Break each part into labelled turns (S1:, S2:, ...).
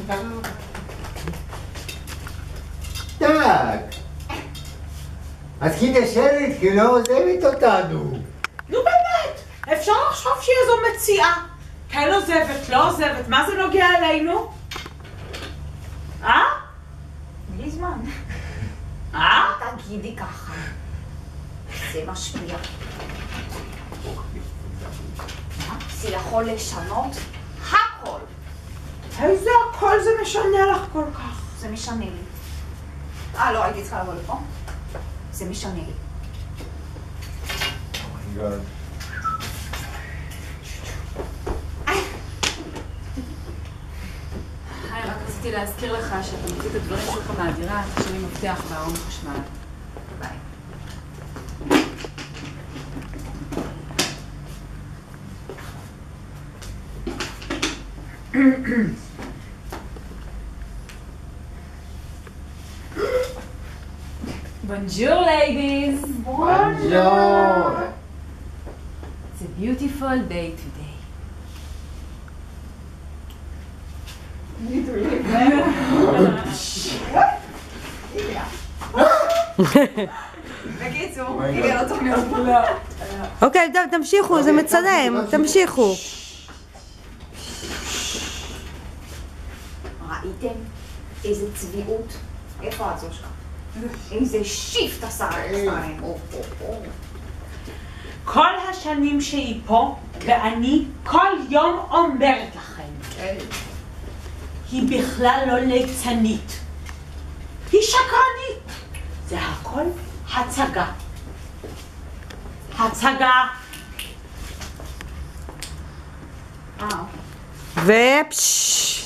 S1: טק. את נשארת כי לא עוזבת אותנו.
S2: נו באמת, אפשר לחשוב שהיא איזו מציאה. כן עוזבת, לא עוזבת, מה זה נוגע אלינו?
S3: לי זמן. תגידי ככה. זה משפיע. זה יכול לשנות הכל.
S2: איזה הכל זה משנה לך כל כך?
S3: זה משנה לי. לא, הייתי צריכה לבוא לפה. זה משנה לי.
S4: רק רציתי להזכיר לך שאתה מוציא את הדברים שלך מהדירה, תשני מפתח בארון חשמל.
S3: ביי.
S4: Bonjour ladies!
S1: Bonjour!
S4: It's a beautiful day today.
S3: בקיצור, הגיע לא תוכניות.
S5: אוקיי, טוב, תמשיכו, זה מצלם, תמשיכו.
S3: ראיתם איזה צביעות? איפה את זושקה? איזה שיפט עשה להם.
S2: כל השנים שהיא פה, ואני כל יום אומרת לכם, היא בכלל לא ליצנית. היא שקרנית. זה הכל הצגה. הצגה.
S5: ופש.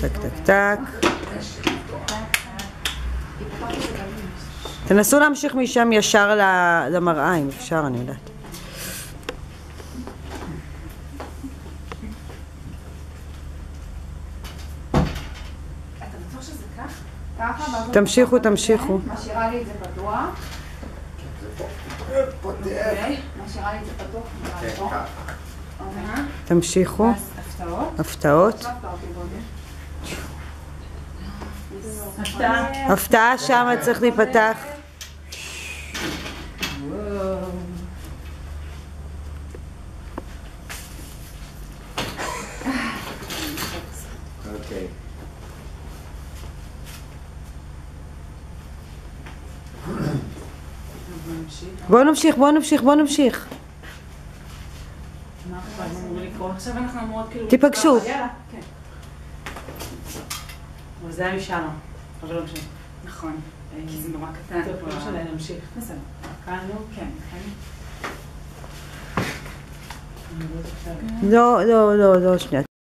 S5: טק טק טק. תנסו להמשיך משם ישר למראה אם אפשר, אני יודעת. תמשיכו, תמשיכו.
S3: משאירה לי את זה פתוח. משאירה לי את זה פתוח.
S5: תמשיכו. הפתעות. הפתעה שם צריך להיפתח.
S1: אוקיי.
S5: בואו נמשיך, בואו נמשיך, בואו נמשיך.
S2: עכשיו אנחנו אמורות כאילו...
S5: תיפגשו.
S2: יאללה, כן. אבל זה היה משנה, אבל לא משנה.
S4: נכון, כי זה נורא קטן.
S2: טוב, לא משנה, נמשיך. בסדר. קלנו?
S4: כן.
S5: לא, לא, לא, לא, שנייה.